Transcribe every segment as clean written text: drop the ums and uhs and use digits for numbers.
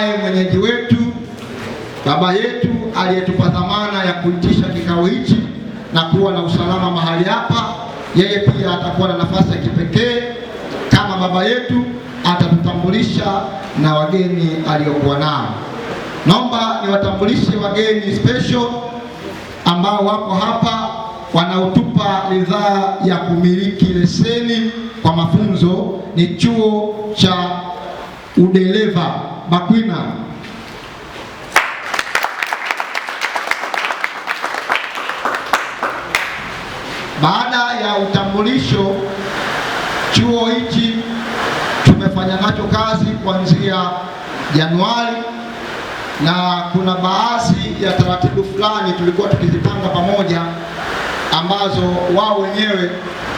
tunaye mwenyeji wetu, baba yetu aliyetupa dhamana ya kuitisha kikao hichi na kuwa na usalama mahali hapa. Yeye pia atakuwa na nafasi ya kipekee kama baba yetu, atatutambulisha na wageni aliokuwa nao. Naomba niwatambulishe wageni special ambao wako hapa, wanaotupa ridhaa ya kumiliki leseni kwa mafunzo. Ni chuo cha udereva BAKWINA. Baada ya utambulisho, chuo hichi tumefanya nacho kazi kuanzia Januari, na kuna baadhi ya taratibu fulani tulikuwa tukizipanga pamoja, ambazo wao wenyewe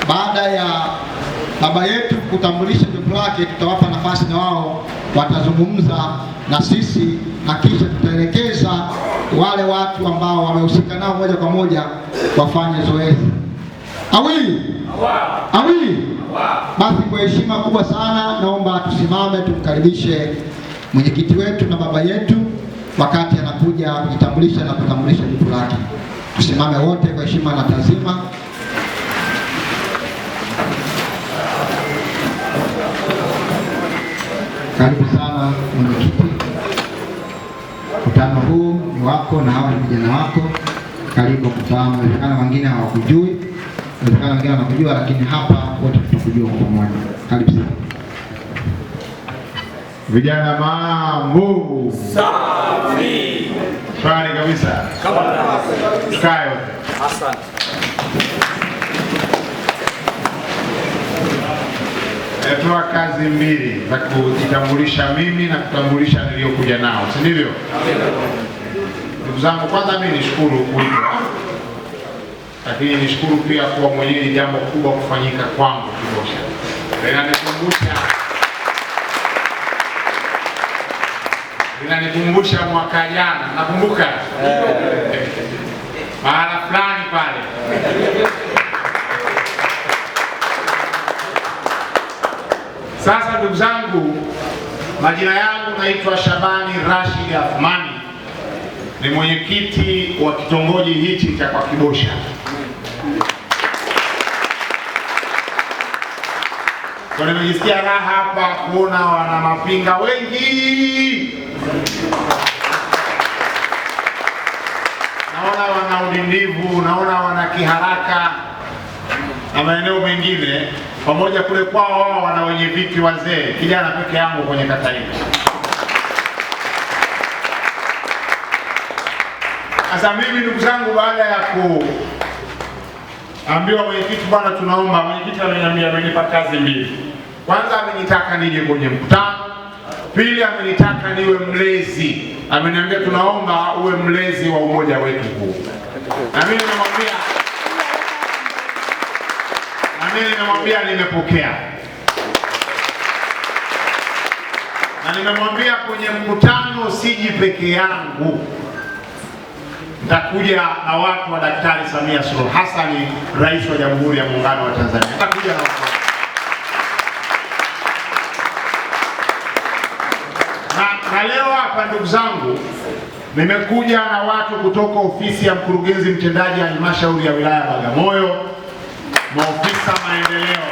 baada ya baba yetu kutambulisha jambo lake, tutawapa nafasi na wao watazungumza na sisi, na kisha tutaelekeza wale watu ambao wamehusika nao moja kwa moja wafanye zoezi. Awili. Basi kwa heshima kubwa sana naomba tusimame tumkaribishe mwenyekiti wetu na baba yetu wakati anakuja kujitambulisha na kutambulisha jibu lake. Tusimame wote kwa heshima na taazima. Karibu sana mwenyekiti. Mkutano huu ni wako na hawa ni vijana wako. Karibu mkutano. Inawezekana wengine hawakujui, inawezekana wengine wanakujua, lakini hapa wote tutakujua kwa pamoja. Karibu sana. Vijana mambo safi. Shwari kabisa. Tukae wote. Asante. Natoa kazi mbili za kujitambulisha mimi na kutambulisha niliokuja nao, si ndivyo? Ndugu zangu, kwanza mimi nishukuru kuitwa, lakini nishukuru pia kuwa mwenyeji jambo kubwa kufanyika kwangu Kibosha. Linanikumbusha mwaka jana, nakumbuka mahala fulani pale. Sasa ndugu zangu, majina yangu naitwa Shabani Rashid Athmani, ni mwenyekiti wa kitongoji hichi cha kwa Kibosha. Kwa nimejisikia raha hapa kuona wana mapinga wengi, naona wana udindivu, naona wana Kiharaka na maeneo mengine, pamoja kule kwao wao wana wenye viti wazee, kijana peke yangu kwenye kata hii. Sasa mimi ndugu zangu, baada ya kuambiwa mwenyekiti, bwana tunaomba, mwenyekiti ameniambia, amenipa kazi mbili. Kwanza amenitaka nije kwenye mkutano, pili amenitaka niwe mlezi. Ameniambia tunaomba uwe mlezi wa umoja wetu huu. Na mimi nimemwambia nimepokea. Na nimemwambia kwenye mkutano siji peke yangu, nitakuja na watu wa Daktari Samia Suluhu Hassan, Rais wa Jamhuri ya Muungano wa Tanzania. Nitakuja na watu. Na leo hapa ndugu zangu, nimekuja na watu kutoka ofisi ya mkurugenzi mtendaji wa halmashauri ya wilaya Bagamoyo, maofisa maendeleo.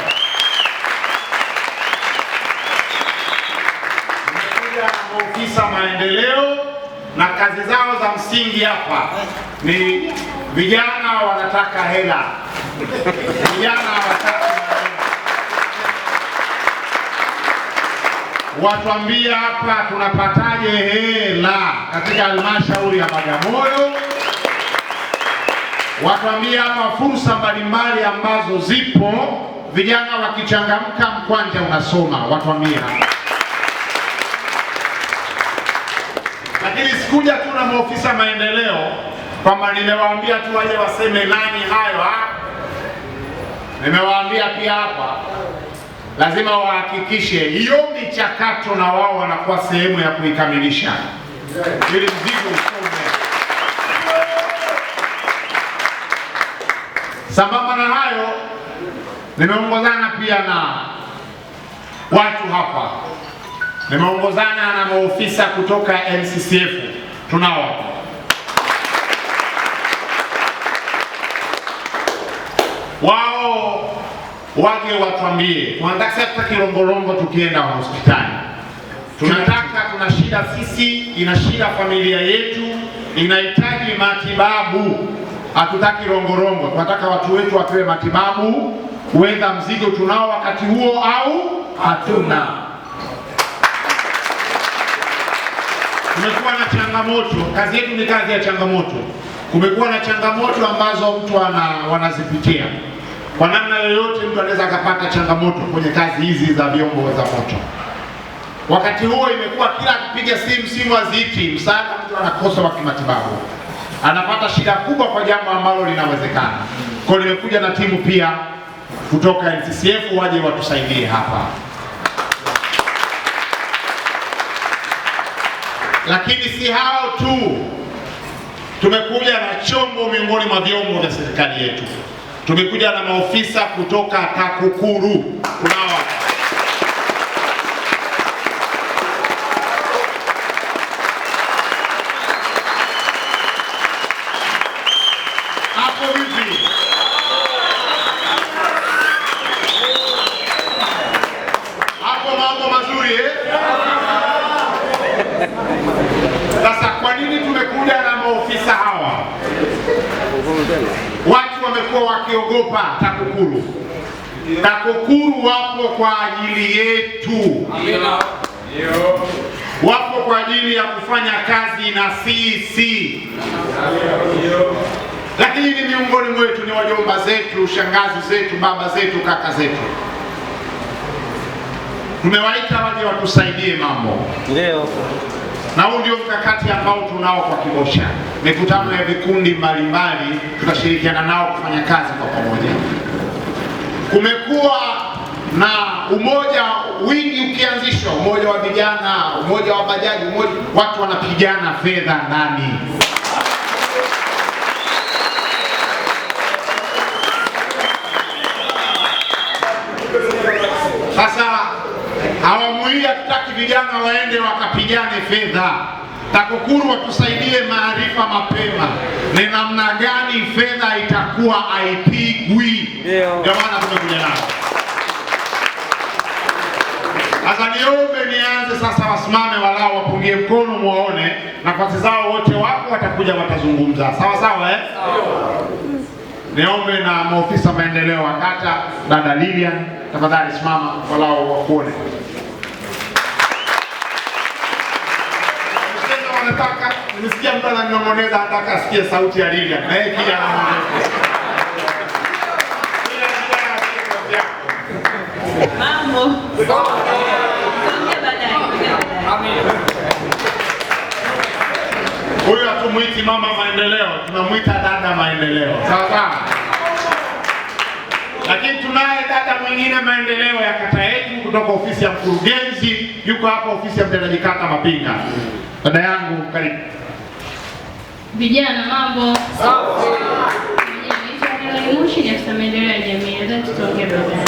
Nimekuja na maofisa maendeleo, na kazi zao za msingi hapa ni vijana wanataka hela. Vijana wanataka hela. Watuambia hapa tunapataje hela katika halmashauri ya Bagamoyo. Watuambia hapa fursa mbalimbali ambazo zipo, vijana wakichangamka mkwanja unasoma. Watuambia. Lakini sikuja tu na maofisa maendeleo kwamba nimewaambia tu waje waseme nani hayo. Nimewaambia pia hapa lazima wahakikishe hiyo michakato na wao wanakuwa sehemu ya kuikamilisha ili mzigo usome. Sambamba na hayo, nimeongozana pia na watu hapa Nimeongozana na maofisa kutoka NCCF. Tunao wao waje watuambie, tunataka kilongolongo tukienda hospitali. Tunataka, tuna shida sisi, ina shida familia yetu, inahitaji matibabu. Hatutaki rongorongo, tunataka watu wetu wapewe matibabu, huenda mzigo tunao wakati huo au hatuna. Kumekuwa na changamoto, kazi yetu ni kazi ya changamoto. Kumekuwa na changamoto ambazo mtu wanazipitia. Kwa namna yoyote mtu anaweza akapata changamoto kwenye kazi hizi za vyombo za moto. Wakati huo imekuwa kila akipiga simu haziti, msaada mtu anakosa wa kimatibabu. Anapata shida kubwa kwa jambo ambalo linawezekana. Kwa hiyo nimekuja na timu pia kutoka NCCF waje watusaidie hapa. Lakini si hao tu. Tumekuja na chombo miongoni mwa vyombo vya serikali yetu. Tumekuja na maofisa kutoka TAKUKURU. Kunao hapo vipi? Hapo mambo mazuri eh? Sasa kwa nini tumekuja na maofisa hawa? Watu wamekuwa wakiogopa TAKUKURU. TAKUKURU wapo kwa ajili yetu. Wapo kwa ajili ya kufanya kazi na sisi. Lakini ni miongoni mwetu, ni wajomba zetu, shangazi zetu, baba zetu, kaka zetu. Tumewaita waje watusaidie mambo. Ndio. Na huu ndio mkakati ambao tunao kwa Kibosha. Mikutano ya vikundi mbalimbali tutashirikiana nao kufanya kazi kwa pamoja. Kumekuwa na umoja wingi ukianzishwa, umoja wa vijana, umoja wa bajaji, watu wanapigana fedha ndani. Sasa awamu hii hatutaki vijana waende wakapigane fedha. TAKUKURU watusaidie maarifa mapema, ni namna gani fedha itakuwa haipigwi. Ndio maana tumekuja nao. Sasa niombe nianze sasa, wasimame walao wapungie mkono, muone nafasi zao, wote wako watakuja watazungumza. Sawa sawa eh? Niombe na maofisa maendeleo wa kata, dada Lilian, tafadhali simama walao wakuone. Nataka nisikia mtu ananong'oneza, nataka asikie sauti ya Lilian. Na yeye kija ananong'oneza. Mambo. Tuongee baadaye. Huyu hatumuiti mama maendeleo, tunamuita dada maendeleo. Sawa sawa. Lakini tunaye dada mwingine maendeleo ya kata yetu kutoka ofisi ya mkurugenzi, yuko hapa ofisi ya mtendaji kata Mapinga. Dada yangu karibu. Vijana mambo. Sawa. Vijana ni Moshi, ni afisa maendeleo ya jamii. Ndio tutaongea baadaye.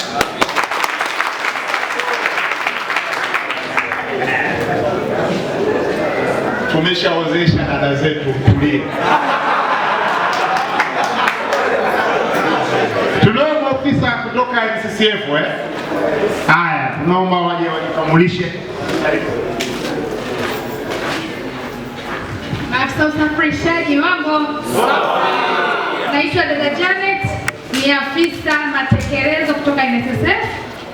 Tumeshaozesha dada zetu kulia. Tunao maofisa kutoka NCCF Haya, tunaomba waje wajitambulishe. Afisa usafirishaji mambo. Naitwa dada Janet, ni afisa matekelezo kutoka NSSF.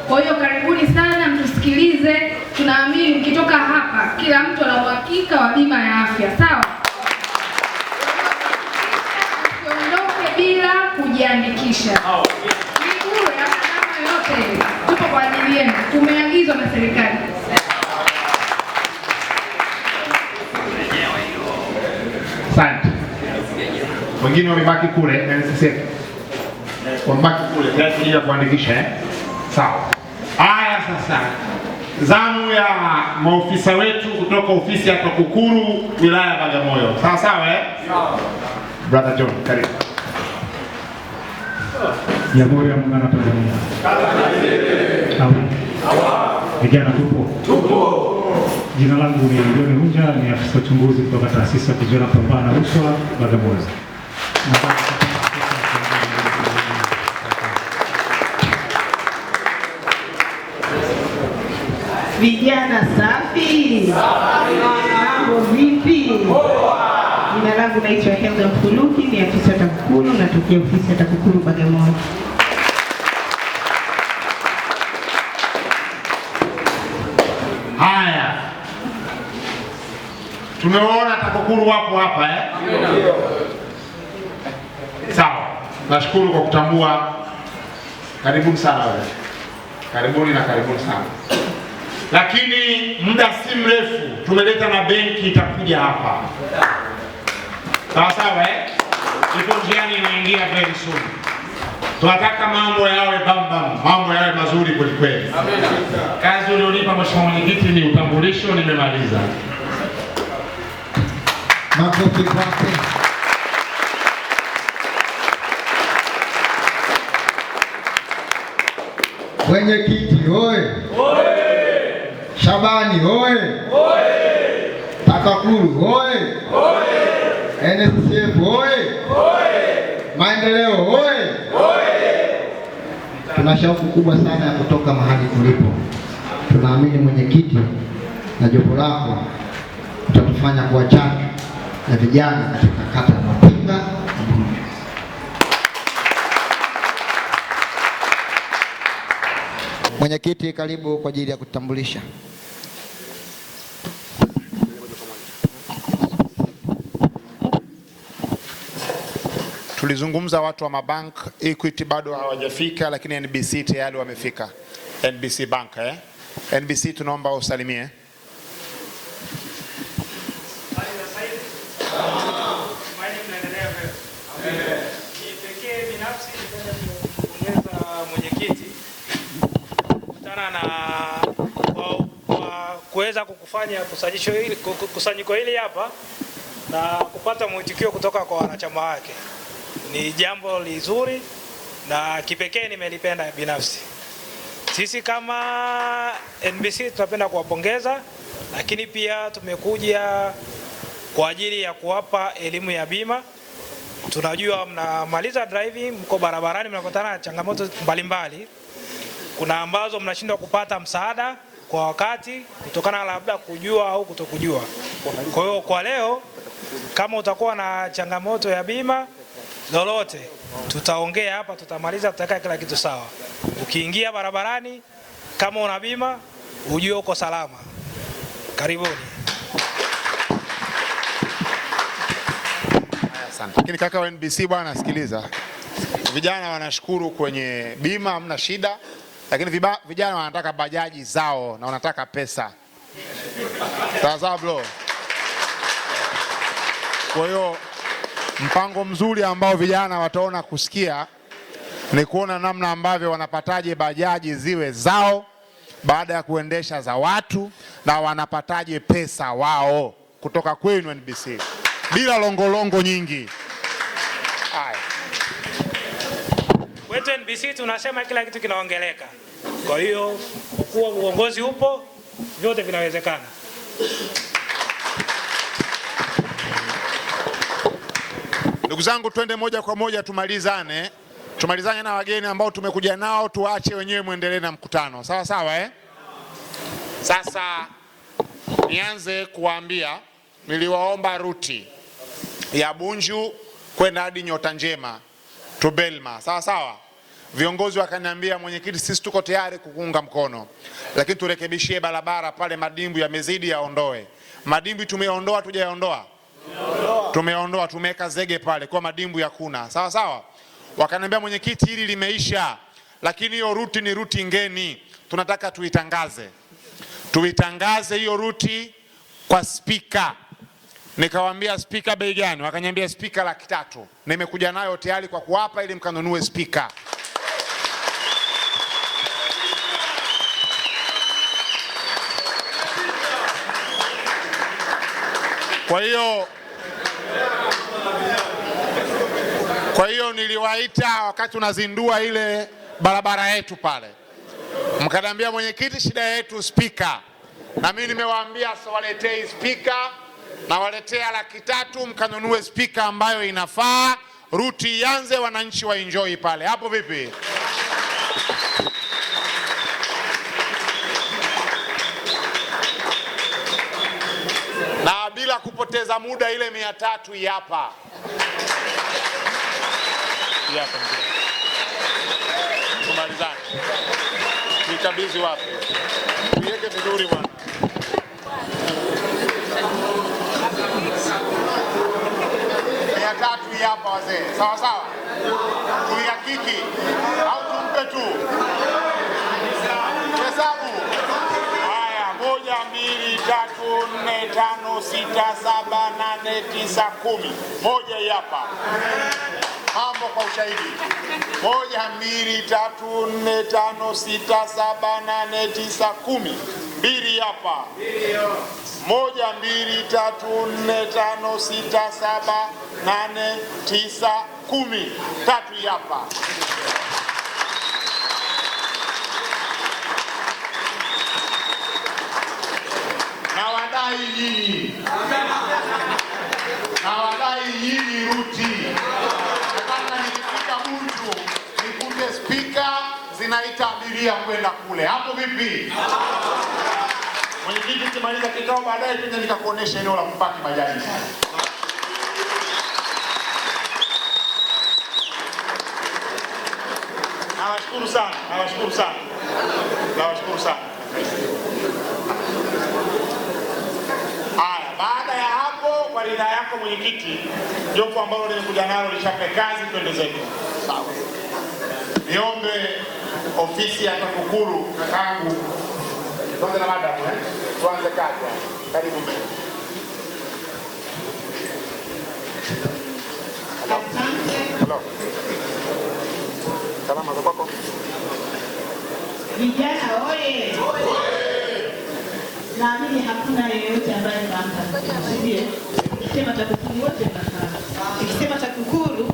Kwa hiyo karibuni sana mtusikilize. Tunaamini mkitoka hapa kila mtu ana uhakika wa bima ya afya, sawa? Usiondoke bila kujiandikisha. Ni bure, hakuna yote. Tupo kwa ajili yenu. Tumeagizwa na serikali. Asante. Wengine wamebaki kule NSSF. Wamebaki kule kwa ajili ya kuandikisha Sawa. Haya sasa. Zamu ya maofisa wetu kutoka ofisi ya TAKUKURU wilaya ya Bagamoyo. Sawa sawa Sawa. Brother John, karibu. Jamhuri ya Muungano wa Tanzania. Vijana tupo? Tupo. Jina langu ni John Hunja, ni afisa uchunguzi kutoka taasisi ya vijana pambana na rushwa Bagamoyo. Vijana safi. Mambo vipi? Jina langu naitwa Helga Mfuluki, ni afisa TAKUKURU, natokea ofisi ya TAKUKURU Bagamoyo. Haya, tumeona TAKUKURU wapo hapa Sawa, nashukuru kwa kutambua. Karibuni sana wewe. Karibuni na karibuni sana. Lakini muda si mrefu tumeleta na benki itakuja hapa. Sawa Iko njiani inaingia very soon. Tunataka mambo yawe bambam, mambo yawe mazuri kweli kweli. Kazi ulionipa Mheshimiwa Mwenyekiti ni utambulisho, nimemaliza. Makofi kwake. Mwenyekiti oye! Shabani oye! TAKUKURU oye! NSSF oye! Maendeleo oye! Tuna shauku kubwa sana ya kutoka mahali tulipo. Tunaamini mwenyekiti na jopo lako utatufanya kuwa chachu ya vijana katika kata ya Mapinga. Mwenyekiti, karibu kwa ajili ya kutambulisha. Tulizungumza watu wa mabank, Equity bado hawajafika, lakini NBC tayari wamefika. NBC Bank NBC tunaomba usalimie. Kuweza kukufanya kusanyiko hili hapa na kupata mwitikio kutoka kwa wanachama wake ni jambo lizuri na kipekee, nimelipenda binafsi. Sisi kama NBC tunapenda kuwapongeza, lakini pia tumekuja kwa ajili ya kuwapa elimu ya bima. Tunajua mnamaliza driving, mko barabarani, mnakutana na changamoto mbalimbali. Kuna ambazo mnashindwa kupata msaada kwa wakati kutokana labda kujua au kutokujua. Kwa hiyo kwa leo, kama utakuwa na changamoto ya bima lolote, tutaongea hapa, tutamaliza, tutaweka kila kitu sawa. Ukiingia barabarani kama una bima, ujue uko salama. Karibuni. Asante. Lakini kaka wa NBC bwana, sikiliza. Vijana wanashukuru kwenye bima, hamna shida. Lakini vijana wanataka bajaji zao na wanataka pesa. Sawa bro. Kwa hiyo mpango mzuri ambao vijana wataona kusikia ni kuona namna ambavyo wanapataje bajaji ziwe zao baada ya kuendesha za watu, na wanapataje pesa wao kutoka kwenu NBC bila longolongo nyingi. Haya. Kwetu NBC tunasema kila kitu kinaongeleka. Kwa hiyo kuwa uongozi upo, vyote vinawezekana. Ndugu zangu, twende moja kwa moja tumalizane na wageni ambao tumekuja nao, tuache wenyewe muendelee na mkutano. Sawa Sasa nianze kuambia, niliwaomba ruti ya Bunju kwenda hadi Nyota Njema to Belma. Sawa. Viongozi wakaniambia, mwenyekiti, sisi tuko tayari kukuunga mkono, lakini turekebishie barabara pale, madimbu yamezidi, yaondoe. Madimbu tumeondoa, tujaondoa? Tumeondoa, tumeweka zege pale kwa madimbu yakuna. Sawa. Wakaniambia, mwenyekiti, hili limeisha, lakini hiyo ruti ni ruti ngeni, tunataka tuitangaze hiyo ruti kwa spika. Nikawaambia, spika bei gani? Wakaniambia spika 300,000. Nimekuja nayo tayari kwa kuwapa ili mkanunue spika. Kwa hiyo niliwaita wakati tunazindua ile barabara yetu pale. Mkaniambia mwenyekiti, shida yetu spika. Na mimi nimewaambia waletei spika, na waletea 300,000 mkanunue spika ambayo inafaa, ruti ianze, wananchi wa enjoy pale. Hapo vipi? Na bila kupoteza muda, ile 300 hapa. Hapa tumalizane. Nikabidhi wapi? Niweke vizuri bwana. Tatu hapa wazee. Sawa sawa. Tuihakiki au tumpe tu? Hesabu. Haya, 1 2 3 4 5 6 7 8 9 10. Moja hapa. Mambo kwa ushahidi. 1 2 3 4 5 6 7 8 9 10. 2 hapa. 1 2 3 4 5 6 7 8 9 10. 3 hapa. Na wadai nyinyi. Na wadai nyinyi ruti. Nataka nikifika Bunju nikute spika zinaita abiria kwenda kule. Hapo vipi? Mwenyekiti, tumaliza kikao baadaye tuje nikakuonesha eneo la kupaki bajaji. Nawashukuru sana, nawashukuru sana. Nawashukuru sana. Haya, baada ya hapo, kwa ridhaa yako mwenyekiti, jopo ambalo limekuja nalo lichape kazi, twende zetu. Sawa. Niombe ofisi ya TAKUKURU kakangu. Tuanze na mada hapo, tuanze kazi. Karibu mbele. Hello. Salama za kwako? Vijana oye! Naamini hakuna yeyote ambaye anamtaka. Nikisema TAKUKURU wote mnafahamu. Nikisema TAKUKURU,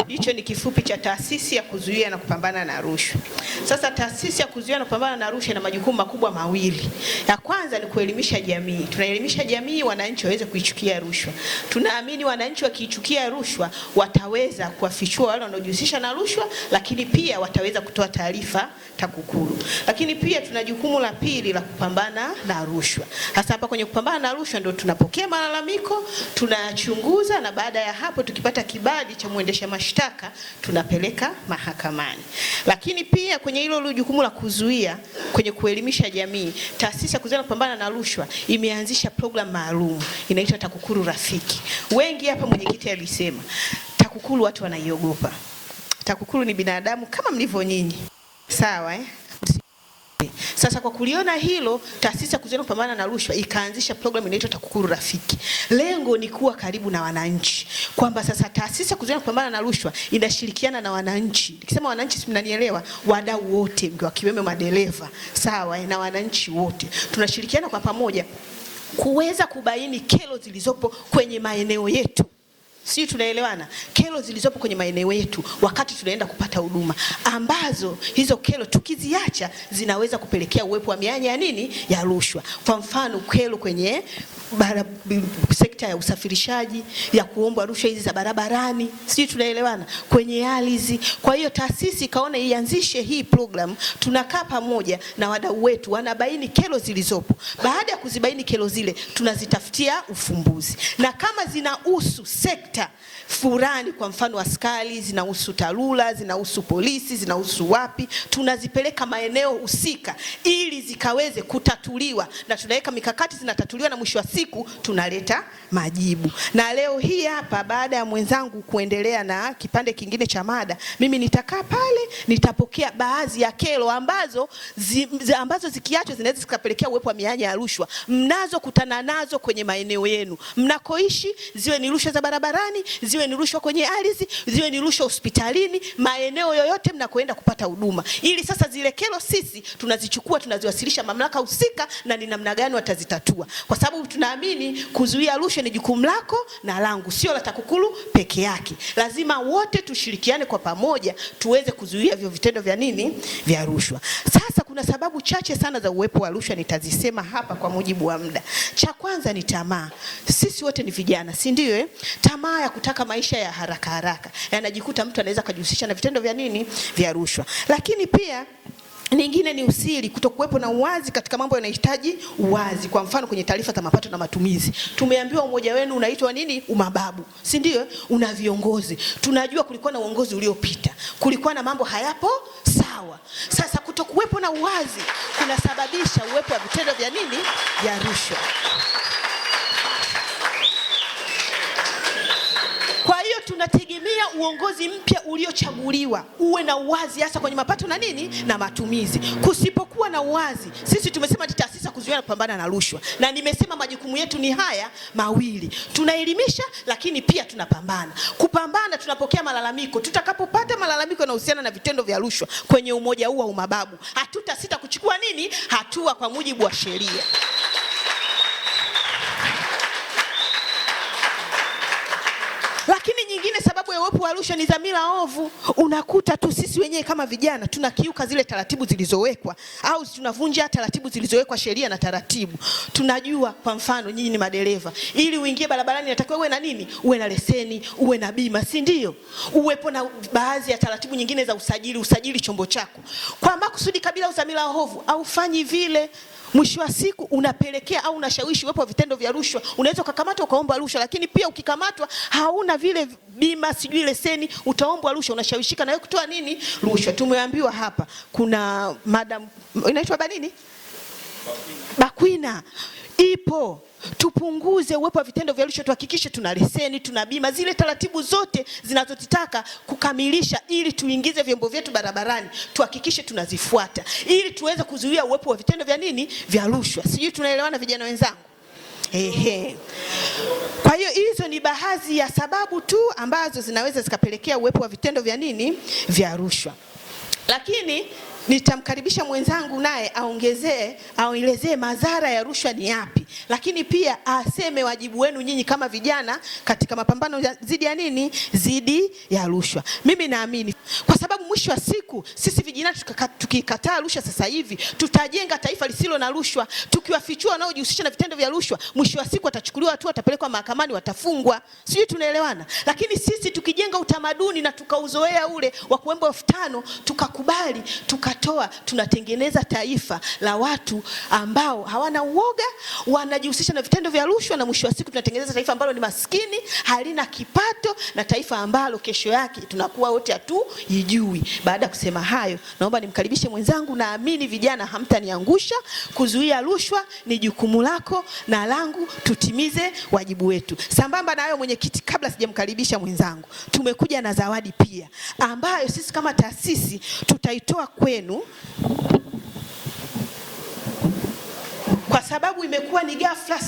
hicho ni kifupi cha Taasisi ya Kuzuia na Kupambana na Rushwa. Sasa Taasisi ya Kuzuia na Kupambana na Rushwa ina majukumu makubwa mawili. Ya kwanza ni kuelimisha jamii. Tunaelimisha jamii wananchi waweze kuichukia rushwa. Tunaamini wananchi wakiichukia rushwa wataweza kuwafichua wale wanaojihusisha na rushwa, lakini pia wataweza kutoa taarifa TAKUKURU. Lakini pia tuna jukumu la pili la kupambana na rushwa. Hasa hapa kwenye kupambana na rushwa ndio tunapokea malalamiko, tunachunguza, na baada ya hapo tukipata kibali cha muendesha mashtaka tunapeleka mahakamani. Lakini pia kwenye hilo jukumu la kuzuia, kwenye kuelimisha jamii, Taasisi ya Kuzuia na Kupambana na Rushwa imeanzisha program maalum inaitwa TAKUKURU Rafiki. Wengi hapa mwenyekiti alisema TAKUKURU watu wanaiogopa. TAKUKURU ni binadamu kama mlivyo nyinyi. Sawa Sasa kwa kuliona hilo, Taasisi ya Kuzuia na Kupambana na Rushwa ikaanzisha program inaitwa TAKUKURU Rafiki. Lengo ni kuwa karibu na wananchi. Kwamba sasa Taasisi ya Kuzuia na Kupambana na Rushwa inashirikiana na wananchi. Nikisema wananchi si mnanielewa, wadau wote wakiwemo madereva, sawa, na wananchi wote. Tunashirikiana kwa pamoja kuweza kubaini kero zilizopo kwenye maeneo yetu. Sisi tunaelewana? Kero zilizopo kwenye maeneo yetu wakati tunaenda kupata huduma, ambazo hizo kero tukiziacha zinaweza kupelekea uwepo wa mianya ya nini? Ya rushwa. Kwa mfano kero kwenye sekta ya usafirishaji, ya kuomba rushwa hizi za barabarani, sisi tunaelewana, kwenye ardhi. Kwa hiyo taasisi ikaona ianzishe hii program, tunakaa pamoja na wadau wetu, wanabaini kero zilizopo. Baada ya kuzibaini kero zile, tunazitafutia ufumbuzi. Na kama zinahusu sekta fulani, kwa mfano askari, zinahusu TARURA, zinahusu polisi, zinahusu wapi, tunazipeleka maeneo husika ili zikaweze kutatuliwa, na tunaweka mikakati zinatatuliwa, na mwisho wa siku tunaleta majibu. Na leo hii hapa, baada ya mwenzangu kuendelea na kipande kingine cha mada, mimi nitakaa pale, nitapokea baadhi ya kero ambazo zikiachwa zinaweza zikapelekea uwepo wa mianya ya rushwa mnazo kutana nazo kwenye maeneo yenu mnakoishi, ziwe ni rushwa za barabarani, barabarani, ziwe ni rushwa kwenye ardhi, ziwe ni rushwa hospitalini, maeneo yoyote mnakoenda kupata huduma. Ili sasa zile kero sisi tunazichukua, tunaziwasilisha mamlaka husika, na ni namna gani watazitatua, kwa sababu tunaamini kuzuia rushwa ni jukumu lako na langu, sio la TAKUKURU peke yake. Lazima wote tushirikiane kwa pamoja tuweze kuzuia hivyo vitendo vya nini, vya rushwa. Sasa kuna sababu chache sana za uwepo wa rushwa, nitazisema hapa kwa mujibu wa muda. Cha kwanza ni tamaa. Sisi wote ni vijana, si ndio? Tamaa ya kutaka maisha ya haraka haraka, yanajikuta mtu anaweza kujihusisha na vitendo vya nini, vya rushwa. Lakini pia nyingine ni usiri, kutokuwepo na uwazi katika mambo yanahitaji uwazi. Kwa mfano kwenye taarifa za mapato na matumizi, tumeambiwa umoja wenu unaitwa nini, umababu, si ndio? Una viongozi, tunajua kulikuwa na uongozi uliopita, kulikuwa na mambo hayapo sawa. Sasa kutokuwepo na uwazi kunasababisha uwepo wa vitendo vya nini, vya rushwa. Kwa hiyo tunategemea uongozi mpya uliochaguliwa uwe na uwazi, hasa kwenye mapato na nini, na matumizi. Kusipokuwa na uwazi, sisi tumesema ni taasisi ya kuzuia na kupambana na rushwa, na nimesema majukumu yetu ni haya mawili: tunaelimisha, lakini pia tunapambana. Kupambana, tunapokea malalamiko. Tutakapopata malalamiko yanayohusiana na vitendo vya rushwa kwenye umoja huu wa umababu, hatutasita kuchukua nini, hatua kwa mujibu wa sheria. Lakini nyingine, sababu ya uwepo wa rushwa ni dhamira ovu. Unakuta tu sisi wenyewe kama vijana tunakiuka zile taratibu zilizowekwa, au tunavunja taratibu zilizowekwa, sheria na taratibu. Tunajua kwa mfano, nyinyi ni madereva, ili uingie barabarani inatakiwa uwe na nini, uwe na leseni, uwe na bima, si ndio? Uwepo na baadhi ya taratibu nyingine za usajili chombo chako. Kwa makusudi kabila dhamira ovu, au fanyi vile, mwisho wa siku unapelekea au unashawishi uwepo wa vitendo vya rushwa. Unaweza kukamatwa ukaomba rushwa, lakini pia ukikamatwa hauna vile bima, sijui leseni, utaombwa rushwa, unashawishika na wewe kutoa nini, rushwa. Tumeambiwa hapa kuna madam inaitwa Banini Bakwina ipo. Tupunguze uwepo wa vitendo vya rushwa, tuhakikishe tuna leseni, tuna bima, zile taratibu zote zinazotitaka kukamilisha ili tuingize vyombo vyetu barabarani, tuhakikishe tunazifuata ili tuweze kuzuia uwepo wa vitendo vya nini, vya rushwa. Sijui tunaelewana vijana wenzangu? Kwa hiyo hizo ni baadhi ya sababu tu ambazo zinaweza zikapelekea uwepo wa vitendo vya nini, vya rushwa. Lakini nitamkaribisha mwenzangu naye aelezee madhara ya rushwa ni yapi, lakini pia aseme wajibu wenu nyinyi kama vijana katika mapambano dhidi ya nini, dhidi ya rushwa. Mimi naamini kwa sababu mwisho wa siku sisi vijana tukikataa rushwa sasa hivi, tutajenga taifa lisilo na rushwa. Tukiwafichua wanaojihusisha na vitendo vya rushwa, mwisho wa siku watachukuliwa hatua, watapelekwa mahakamani, watafungwa. Sijui tunaelewana? Lakini sisi tukijenga utamaduni na tukauzoea ule wa kuomba 5,000, tukakubali, tunatengeneza taifa la watu ambao hawana uoga, wanajihusisha na vitendo vya rushwa, na mwisho wa siku tunatengeneza taifa ambalo ni maskini, halina kipato, na taifa ambalo kesho yake tunakuwa wote hatujui. Baada ya kusema hayo, naomba nimkaribishe mwenzangu. Naamini vijana hamtaniangusha. Kuzuia rushwa ni jukumu lako na langu, tutimize wajibu wetu. Sambamba na hayo, mwenyekiti, kabla sijamkaribisha mwenzangu, tumekuja na zawadi pia ambayo sisi kama taasisi tutaitoa kwenu, kwa sababu imekuwa ni ghafla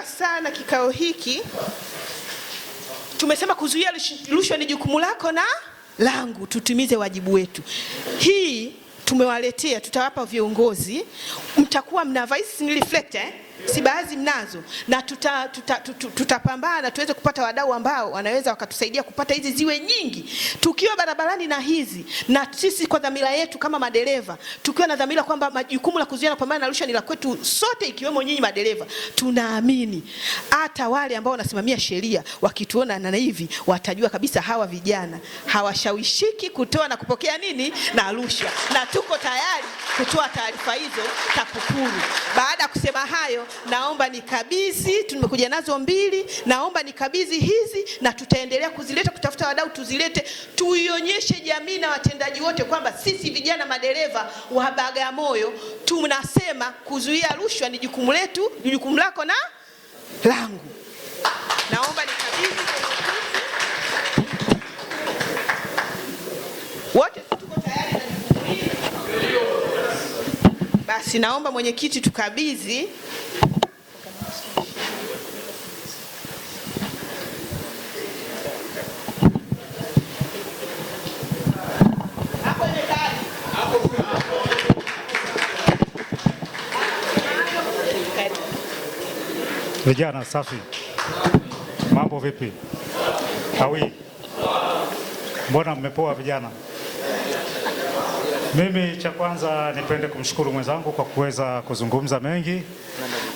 sana. Kikao hiki tumesema kuzuia rushwa ni jukumu lako na langu, tutimize wajibu wetu. Hii tumewaletea, tutawapa viongozi, mtakuwa mna voice reflector, si baadhi mnazo, na tutapambana tuweze kupata wadau ambao wanaweza wakatusaidia kupata hizi ziwe nyingi. Tukiwa barabarani na hizi, na sisi kwa dhamira yetu kama madereva, tukiwa na dhamira kwamba majukumu la kuzuia na kupambana na rushwa ni la kwetu sote, ikiwemo nyinyi madereva, tunaamini hata wale ambao wanasimamia sheria wakituona na hivi watajua kabisa hawa vijana hawashawishiki kutoa na kupokea nini, na rushwa, na tuko tayari kutoa taarifa hizo TAKUKURU. Baada ya kusema hayo, naomba nikabidhi, tumekuja nazo 2, naomba nikabidhi hizi, na tutaendelea kuzileta, kutafuta wadau tuzilete, tuionyeshe jamii na watendaji wote kwamba sisi vijana madereva wa Bagamoyo tunasema kuzuia rushwa ni jukumu letu, ni jukumu lako na langu. Naomba nikabidhi wote, tuko tayari na jukumu hili. Basi naomba mwenyekiti tukabidhi Vijana safi. Mambo vipi? Hawi. Mbona mmepoa vijana? Mimi cha kwanza nipende kumshukuru mwenzangu kwa kuweza kuzungumza mengi.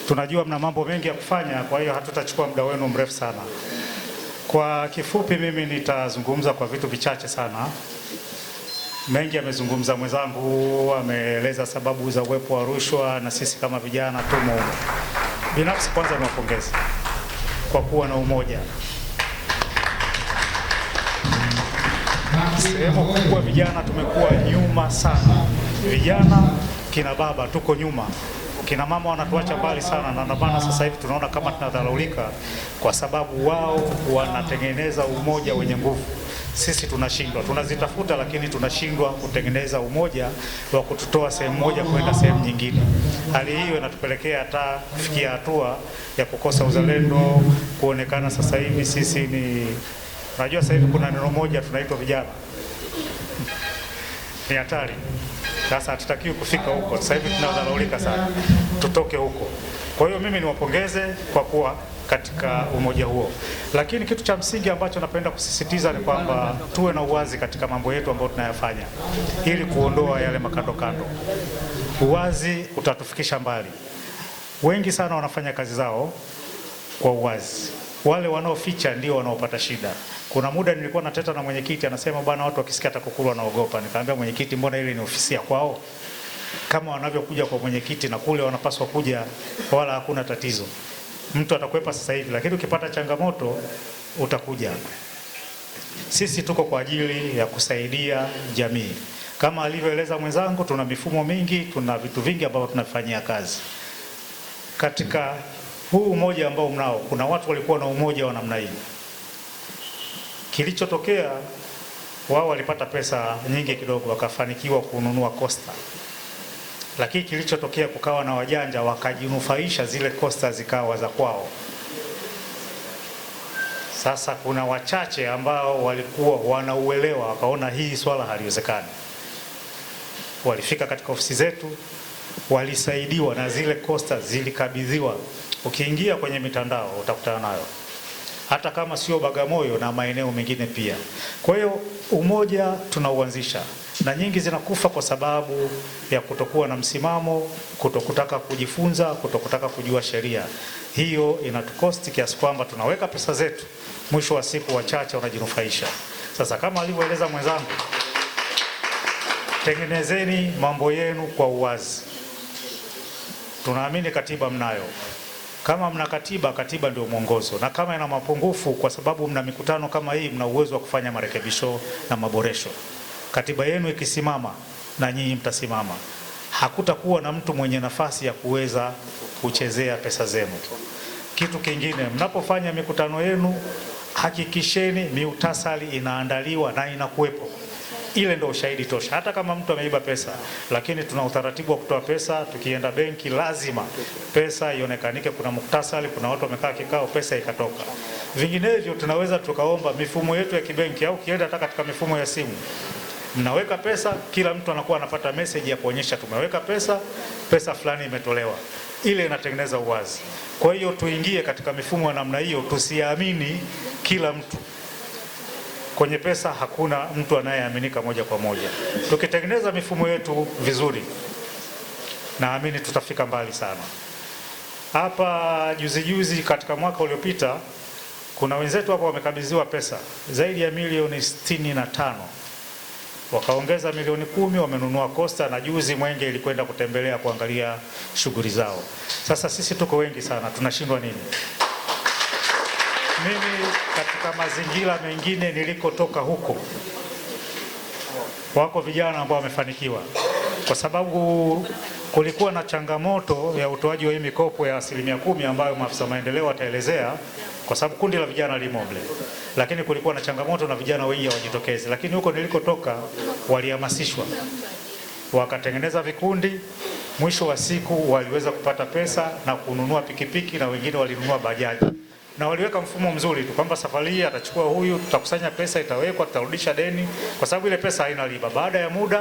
Tunajua mna mambo mengi ya kufanya, kwa hiyo hatutachukua muda wenu mrefu sana. Kwa kifupi mimi nitazungumza kwa vitu vichache sana. Mengi amezungumza mwenzangu, ameeleza sababu za uwepo wa rushwa na sisi kama vijana tumo. Binafsi kwanza niwapongeze kwa kuwa na umoja. Sehemu kubwa vijana tumekuwa nyuma sana. Vijana kina baba tuko nyuma. Kina mama wanatuacha mbali sana, na ndio sasa hivi tunaona kama tunadharaulika kwa sababu wao wanatengeneza umoja wenye nguvu. Sisi tunashindwa, tunazitafuta lakini tunashindwa kutengeneza umoja wa kututoa sehemu moja kwenda sehemu nyingine. Hali hiyo inatupelekea hata kufikia hatua ya kukosa uzalendo, kuonekana sasa hivi sisi ni, unajua sasa hivi kuna neno moja tunaitwa vijana. Ni hatari. Sasa hatutakiwi kufika huko. Sasa hivi tunadharaulika sana. Tutoke huko. Kwa hiyo mimi niwapongeze kwa kuwa katika umoja huo. Lakini kitu cha msingi ambacho napenda kusisitiza ni kwamba tuwe na uwazi katika mambo yetu ambayo tunayafanya ili kuondoa yale makando kando. Uwazi utatufikisha mbali. Wengi sana wanafanya kazi zao kwa uwazi. Wale wanaoficha ndio wanaopata shida. Kuna muda nilikuwa nateta na mwenyekiti, anasema bwana, watu wakisikia TAKUKURU wanaogopa. Nikamwambia mwenyekiti, mbona ile ni ofisi ya kwao? Kama wanavyokuja kwa mwenyekiti na kule wanapaswa kuja, wala hakuna tatizo. Mtu atakwepa sasa hivi, lakini ukipata changamoto utakuja. Sisi tuko kwa ajili ya kusaidia jamii. Kama alivyoeleza mwenzangu, tuna mifumo mingi, tuna vitu vingi ambavyo tunafanyia kazi. Katika huu umoja ambao mnao, kuna watu walikuwa na umoja wa namna hii. Kilichotokea, wao walipata pesa nyingi kidogo wakafanikiwa kununua Costa. Lakini kilichotokea, kukawa na wajanja wakajinufaisha, zile Costa zikawa za kwao. Sasa kuna wachache ambao walikuwa wanauelewa, wakaona hii swala haliwezekani. Walifika katika ofisi zetu, walisaidiwa na zile Costa zilikabidhiwa. Ukiingia kwenye mitandao utakutana nayo, hata kama sio Bagamoyo na maeneo mengine pia. Kwa hiyo umoja tunauanzisha, na nyingi zinakufa kwa sababu ya kutokuwa na msimamo, kutokutaka kujifunza, kutokutaka kujua sheria. Hiyo inatukosti kiasi kwamba tunaweka pesa zetu, mwisho wa siku wachache wanajinufaisha. Sasa kama alivyoeleza mwenzangu, tengenezeni mambo yenu kwa uwazi. Tunaamini katiba mnayo. Kama mna katiba, katiba ndio mwongozo. Na kama ina mapungufu, kwa sababu mna mikutano kama hii, mna uwezo wa kufanya marekebisho na maboresho. Katiba yenu ikisimama na nyinyi mtasimama. Hakutakuwa na mtu mwenye nafasi ya kuweza kuchezea pesa zenu. Kitu kingine, mnapofanya mikutano yenu, hakikisheni miutasari inaandaliwa na inakuwepo. Ile ndio ushahidi tosha. Hata kama mtu ameiba pesa, lakini tuna utaratibu wa kutoa pesa. Tukienda benki, lazima pesa ionekanike, kuna muktasari, kuna watu wamekaa kikao, pesa ikatoka. Vinginevyo tunaweza tukaomba mifumo yetu ya kibenki, au kienda hata katika mifumo ya simu, mnaweka pesa, kila mtu anakuwa anapata message ya kuonyesha tumeweka pesa, pesa fulani imetolewa. Ile inatengeneza uwazi. Kwa hiyo tuingie katika mifumo ya namna hiyo, tusiamini kila mtu. Kwenye pesa hakuna mtu anayeaminika moja kwa moja. Tukitengeneza mifumo yetu vizuri, naamini tutafika mbali sana. Hapa juzi katika mwaka uliopita, kuna wenzetu hapa wamekabidhiwa pesa zaidi ya milioni 65. Wakaongeza milioni 10, wamenunua Costa, na juzi Mwenge ilikwenda kutembelea kuangalia shughuli zao. Sasa sisi tuko wengi sana, tunashindwa nini? Mimi katika mazingira mengine nilikotoka huko, wako vijana ambao wamefanikiwa, kwa sababu kulikuwa na changamoto ya utoaji wa hii mikopo ya 10% ambayo maafisa maendeleo wataelezea, kwa sababu kundi la vijana limo mle. Lakini kulikuwa na changamoto na vijana wengi hawajitokezi. Lakini huko nilikotoka walihamasishwa, wakatengeneza vikundi, mwisho wa siku waliweza kupata pesa na kununua pikipiki na wengine walinunua bajaji, na waliweka mfumo mzuri tu kwamba safari hii atachukua huyu, tutakusanya pesa, itawekwa, tutarudisha deni, kwa sababu ile pesa haina riba. Baada ya muda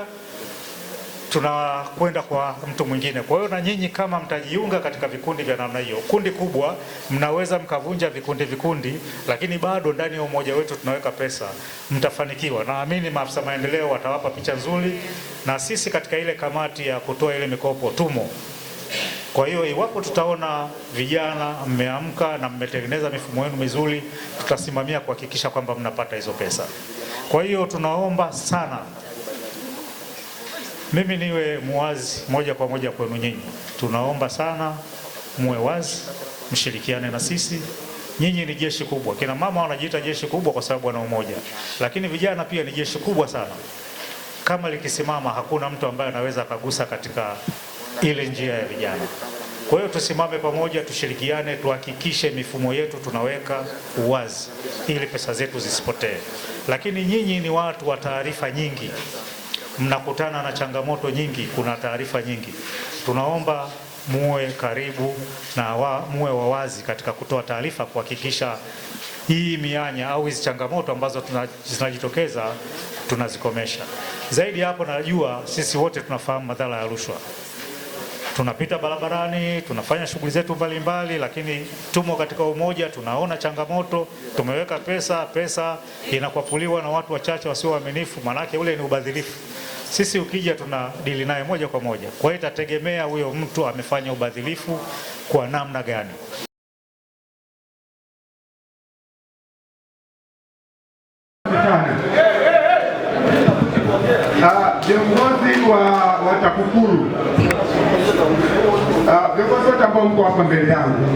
tunakwenda kwa mtu mwingine. Kwa hiyo na nyinyi kama mtajiunga katika vikundi vya namna hiyo, kundi kubwa, mnaweza mkavunja vikundi, lakini bado ndani ya umoja wetu tunaweka pesa, mtafanikiwa. Naamini maafisa maendeleo watawapa picha nzuri, na sisi katika ile kamati ya kutoa ile mikopo tumo. Kwa hiyo iwapo tutaona vijana mmeamka na mmetengeneza mifumo yenu mizuri, tutasimamia kuhakikisha kwamba mnapata hizo pesa. Kwa hiyo tunaomba sana, mimi niwe muwazi moja kwa moja kwenu nyinyi. Tunaomba sana muwe wazi, mshirikiane na sisi. Nyinyi ni jeshi kubwa. Kina mama wanajiita jeshi kubwa kwa sababu wana umoja, lakini vijana pia ni jeshi kubwa sana. Kama likisimama, hakuna mtu ambaye anaweza akagusa katika ile njia ya vijana. Kwa hiyo tusimame pamoja, tushirikiane, tuhakikishe mifumo yetu tunaweka uwazi ili pesa zetu zisipotee. Lakini nyinyi ni watu wa taarifa nyingi, mnakutana na changamoto nyingi, kuna taarifa nyingi. Tunaomba muwe karibu na muwe wawazi katika kutoa taarifa, kuhakikisha hii mianya au hizi changamoto ambazo zinajitokeza tunazikomesha. Zaidi hapo, najua sisi wote tunafahamu madhara ya rushwa. Tunapita barabarani, tunafanya shughuli zetu mbalimbali, lakini tumo katika umoja, tunaona changamoto, tumeweka pesa inakwapuliwa na watu wachache wasio waaminifu, manake ule ni ubadhirifu. Sisi ukija tuna dili naye moja kwa moja. Kwa hiyo itategemea huyo mtu amefanya ubadhirifu kwa namna gani. Viongozi wa TAKUKURU, viongozi wote ambao mko hapa mbele yangu,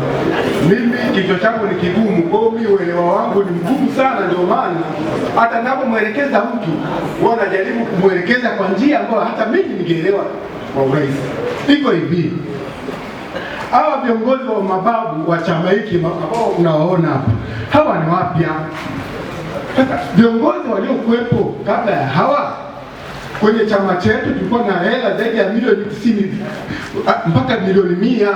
mimi kichwa changu ni kigumu, kwa hiyo mimi uelewa wangu ni mgumu sana. Ndio maana hata ninapomwelekeza mtu wao najaribu kumwelekeza kwa njia ambayo hata mimi ningeelewa kwa urahisi. Iko hivi, hawa viongozi wa mababu wa chama hiki ambao unawaona hapa, hawa ni wapya. Sasa viongozi waliokuwepo kabla ya hawa kwenye chama chetu tulikuwa na hela zaidi ya milioni 90 mpaka milioni 100,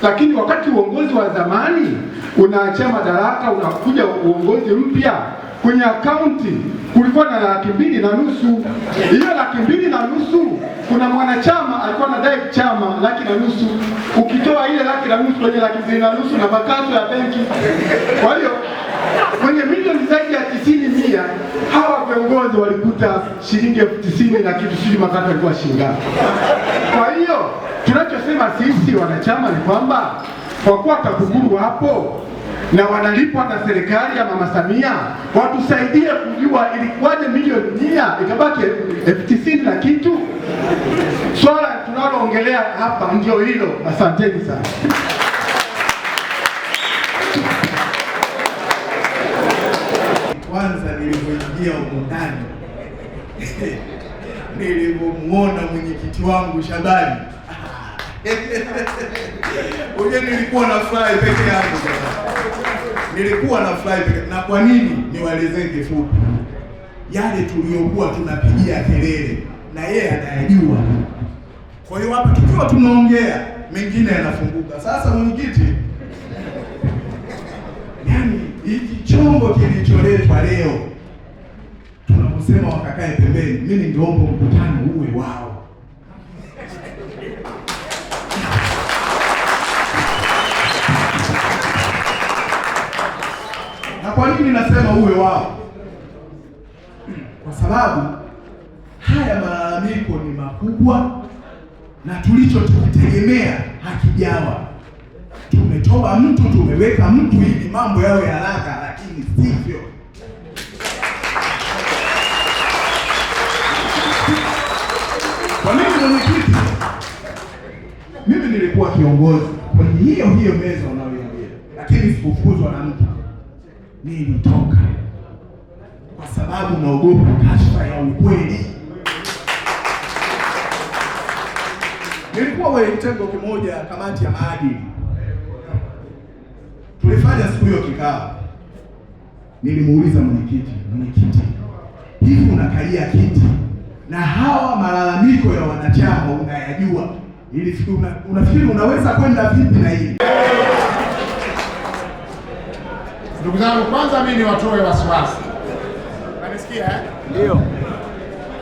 lakini wakati uongozi wa zamani unaachia madaraka, unakuja uongozi mpya, kwenye akaunti kulikuwa na 2.5. Hiyo 2.5 kuna mwanachama alikuwa anadai chama 1.5. Ukitoa ile 1.5 kwenye 2.5 na makato ya benki, kwa hiyo kwenye milioni zaidi ya 90-100 hawa viongozi walikuta shilingi 90,000 na kitu, sisi makato yalikuwa shilingi. Kwa hiyo tunachosema sisi wanachama ni kwamba kwa kuwa TAKUKURU hapo na wanalipwa na serikali ya Mama Samia, watusaidie kujua ilikuwaje milioni 100 ikabaki 90,000 na kitu. Swala tunaloongelea hapa ndio hilo. Asanteni sana. Kwanza nilipoingia huko ndani nilipomuona mwenyekiti wangu Shabani uje nilikuwa na fly peke yangu. Nilikuwa na fly peke. Na kwa nini? Niwaelezee kifupi yale tuliyokuwa tunapigia kelele na yeye anayajua. Kwa hiyo hapa tukiwa tunaongea mengine yanafunguka. Sasa mwenyekiti, yani hiki chombo kilicholetwa leo tunaposema wakakae pembeni, mimi ningeomba mkutano uwe wao. Na kwa nini nasema uwe wao? Kwa sababu haya malalamiko ni makubwa na tulichotegemea hakijawa. Tumetoa mtu, tumeweka mtu ili mambo yawe haraka, lakini sivyo. Kwa nini mwenyekiti? Mimi nilikuwa kiongozi kwenye hiyo meza unayoiambia, lakini sikufukuzwa na mtu. Nilitoka kwa sababu naogopa kashfa ya ukweli. Nilikuwa kwenye kitengo kimoja, kamati ya maadili. Tulifanya siku hiyo kikao. Nilimuuliza mwenyekiti, hivi unakalia kiti na hawa malalamiko ya wanachama unayajua? Ili unafikiri unaweza kwenda vipi na hili? Ndugu zangu, kwanza mimi niwatoe wasiwasi. Unanisikia eh? Ndio.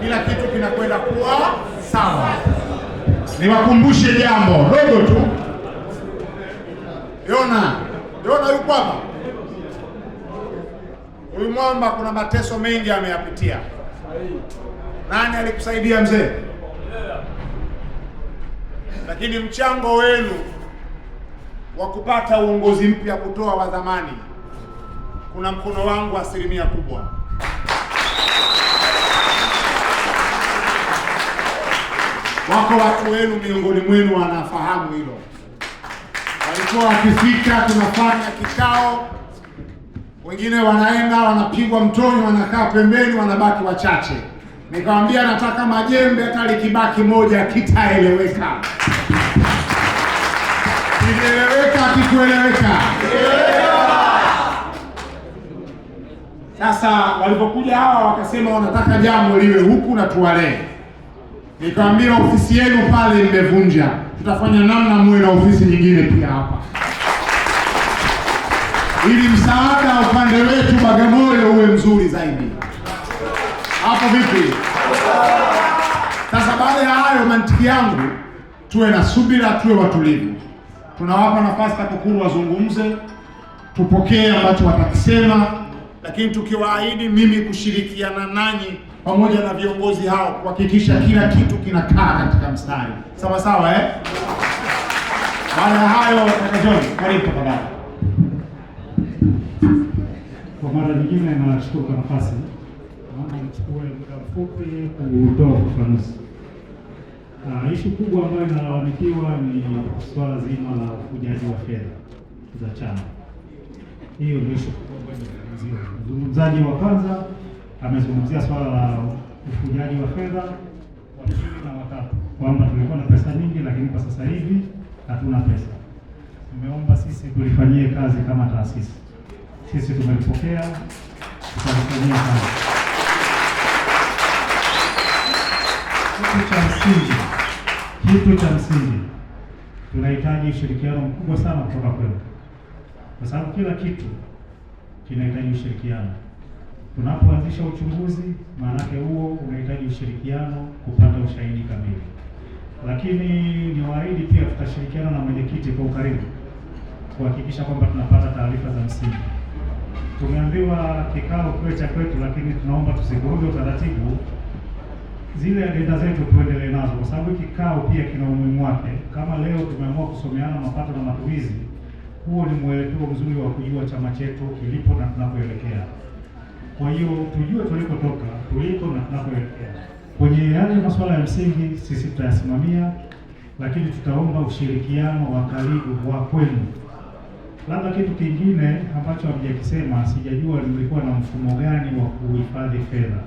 Kila kitu kinakwenda kuwa sawa. Niwakumbushe jambo dogo tu. Yona yuko hapa. Huyu mwamba kuna mateso mengi ameyapitia. Nani alikusaidia mzee? Lakini mchango wenu wa kupata uongozi mpya kutoa wa zamani, kuna mkono wangu 100% kubwa. Wako watu wenu miongoni mwenu wanafahamu hilo. Walikuwa wakifika tunafanya kikao, wengine wanaenda wanapigwa mtoni, wanakaa pembeni, wanabaki wachache. Nikamwambia nataka majembe, hata likibaki moja kitaeleweka. Kilieleweka, kikueleweka. Sasa walipokuja hawa wakasema wanataka jambo liwe huku na tuwalee. Nikamwambia ofisi yenu pale imevunja, tutafanya namna muwe na ofisi nyingine pia hapa, ili msaada upande wetu Bagamoyo uwe mzuri zaidi. Hapo vipi? Sasa baada ya hayo, mantiki yangu tuwe na subira, tuwe watulivu. Tunawapa nafasi TAKUKURU wazungumze, tupokee ambacho watakisema, lakini tukiwaahidi mimi kushirikiana nanyi pamoja na viongozi hao kuhakikisha kila kitu kinakaa katika mstari. Sawa sawa eh? Baada ya hayo, kaka John, karibu tafadhali. Kwa mara nyingine nashukuru kwa nafasi. Naomba nichukue muda mfupi kutoa ufafanuzi. Ishu kubwa ambayo inalalamikiwa ni swala zima la ufujaji wa fedha za chama. Hiyo ndio ishu kubwa ambayo inazungumziwa. Mzungumzaji wa kwanza amezungumzia swala la ufujaji wa fedha wa pili na watatu, kwamba tulikuwa na pesa nyingi lakini kwa sasa hivi hatuna pesa. Tumeomba sisi tulifanyie kazi kama taasisi. Sisi tumelipokea, tutalifanyia kazi. Kitu cha msingi tunahitaji ushirikiano mkubwa sana kutoka kwenu, kwa sababu kila kitu kinahitaji ushirikiano. Tunapoanzisha uchunguzi, maanake huo unahitaji ushirikiano kupata ushahidi kamili. Lakini niwaahidi pia tutashirikiana na mwenyekiti kwa ukaribu kuhakikisha kwamba tunapata taarifa za msingi. Tumeambiwa kikao kiwe cha kwetu, lakini tunaomba tusivuruge utaratibu. Zile agenda zetu tuendelee nazo, kwa sababu kikao pia kina umuhimu wake. Kama leo tumeamua kusomeana mapato na matumizi, huo ni mwelekeo mzuri wa kujua chama chetu kilipo na tunapoelekea. Kwa hiyo tujue tulikotoka, tuliko na tunapoelekea. Kwenye yale masuala ya msingi sisi tutayasimamia, lakini tutaomba ushirikiano wa karibu wa kwenu. Labda kitu kingine ambacho hamjakisema, sijajua nilikuwa na mfumo gani wa kuhifadhi fedha.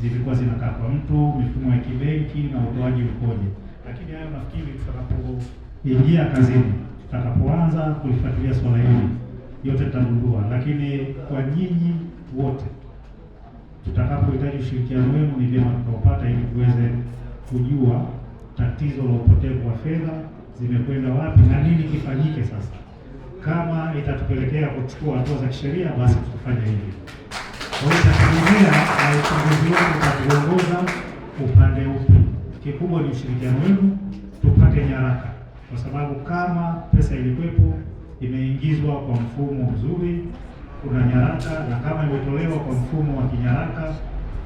Zilikuwa zinakaa kwa mtu, mifumo ya kibenki na utoaji ukoje. Lakini hayo nafikiri tutakapoingia kazini, tutakapoanza kulifuatilia swala hili, yote tutagundua. Lakini kwa nyinyi wote, tutakapohitaji ushirikiano wenu, ni vyema tukaupata ili tuweze kujua tatizo la upotevu wa fedha zimekwenda wapi na nini kifanyike sasa. Kama itatupelekea kuchukua hatua za kisheria, basi tutafanya hivi. Kwa hiyo tutategemea na uchunguzi wetu utatuongoza upande upi. Kikubwa ni ushirikiano wenu, tupate nyaraka, kwa sababu kama pesa ilikuwepo imeingizwa kwa mfumo mzuri, kuna nyaraka, na kama imetolewa kwa mfumo wa kinyaraka,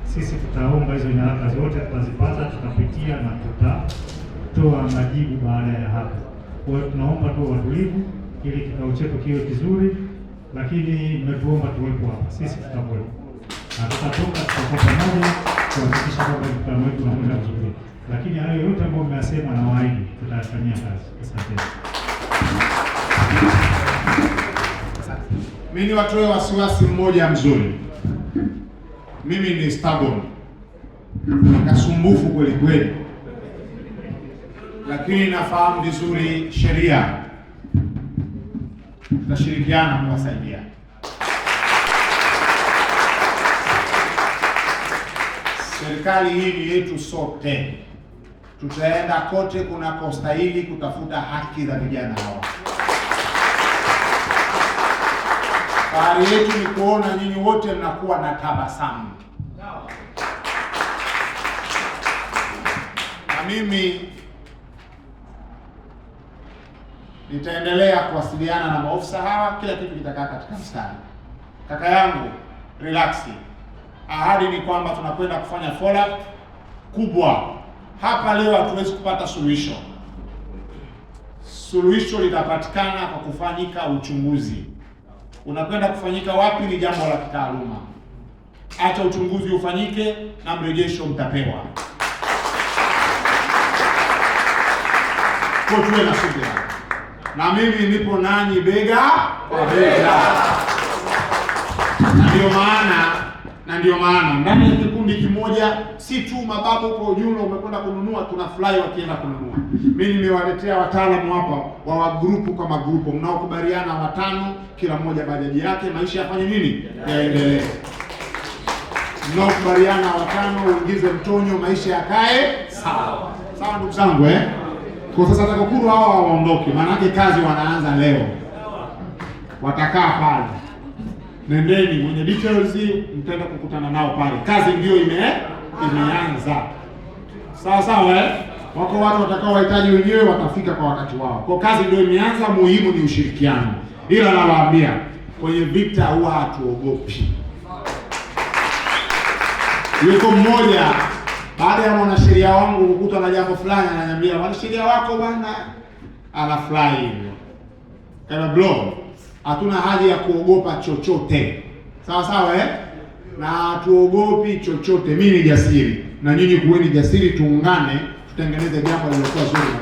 sisi tutaomba hizo nyaraka zote, tutazipata, tutapitia na tutatoa majibu baada ya hapo. Kwa hiyo tunaomba tu watulivu ili kikao chetu kiwe kizuri, lakini mmetuomba tuwepo hapa, sisi tutakuwepo. Na tutatoka tutakuwa pamoja kuhakikisha kwamba mkutano wetu unakwenda vizuri. Lakini hayo yote ambayo mmeyasema na waahidi tutayafanyia kazi. Asante. Mimi niwatoe wasiwasi mmoja mzuri. Mimi ni stubborn, kasumbufu kweli kweli, lakini nafahamu vizuri sheria. Tutashirikiana kuwasaidia. Serikali hii ni yetu sote. tutaenda kote kunakostahili kutafuta haki za vijana hawa. Fahari yetu ni kuona nyinyi wote mnakuwa na tabasamu. Na mimi nitaendelea kuwasiliana na maofisa hawa, kila kitu kitakaa katika mstari. Kaka yangu, relax. Ahadi ni kwamba tunakwenda kufanya follow up kubwa. Hapa leo hatuwezi kupata suluhisho. Suluhisho litapatikana kwa kufanyika uchunguzi. Unakwenda kufanyika wapi ni jambo la kitaaluma. Acha uchunguzi ufanyike na mrejesho mtapewa. Kwa tuwe na subira. Na mimi nipo nanyi bega kwa bega. Na ndio maana ndani ya kikundi kimoja, si tu mababu kwa ujumla umekwenda kununua, tunafurahi wakienda kununua. Mimi nimewaletea wataalamu hapa wa grupu kwa magrupu, mnaokubaliana 5, kila mmoja bajaji yake, maisha yafanye nini? Yaendelee. Mnaokubaliana 5 uingize mtonyo, maisha yakae sawa. Sawa ndugu zangu Kwa sasa TAKUKURU hawa waondoke, maana yake kazi wanaanza leo. Watakaa pale. Nendeni mwenye details mtaenda kukutana nao pale. Kazi ndio imeanza. Sawa Wako watu watakao wahitaji wenyewe watafika kwa wakati wao. Kwa kazi ndio imeanza, muhimu ni ushirikiano. Ila nawaambia kwenye vita huwa hatuogopi. Yuko mmoja baada ya mwanasheria wangu kukuta na jambo fulani ananiambia, "Mwanasheria wako bwana anafurahi hivyo." Kama bro, hatuna haja ya kuogopa chochote. Sawa na hatuogopi chochote. Mimi ni jasiri na nyinyi kuweni jasiri, tuungane tutengeneze jambo lilokuwa zuri.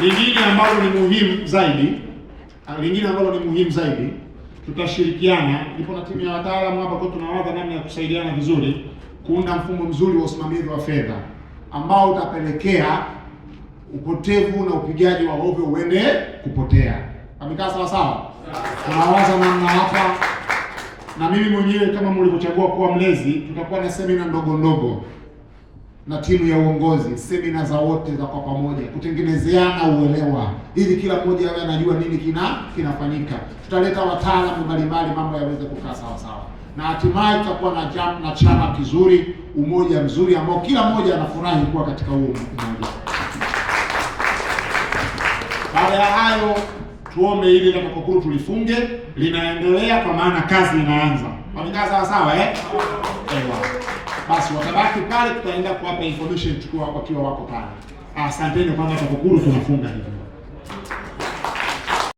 Lingine ambalo ni muhimu zaidi, tutashirikiana. Nipo na timu ya wataalamu hapa, kwa tunawaza namna ya kusaidiana vizuri kuunda mfumo mzuri wa usimamizi wa fedha ambao utapelekea upotevu na upigaji wa ovyo uende kupotea. Amekaa sawa. Tunawaza namna hapa, na mimi mwenyewe kama mlivyochagua kuwa mlezi, tutakuwa na semina ndogo na timu ya uongozi, semina za wote za kwa pamoja, kutengenezeana uelewa ili kila mmoja awe anajua nini kinafanyika. Tutaleta wataalamu mbalimbali, mambo yaweze kukaa sawa. Na hatimaye tutakuwa na chama kizuri, umoja mzuri ambao kila mmoja anafurahi kuwa katika huo umoja. Baada ya hayo tuombe ili la TAKUKURU tulifunge, linaendelea kwa maana kazi inaanza. Wamekaa sawa Basi watabaki pale, tutaenda kuwapa information wakiwa wako pale. Asanteni kwa TAKUKURU tunafunga hivi.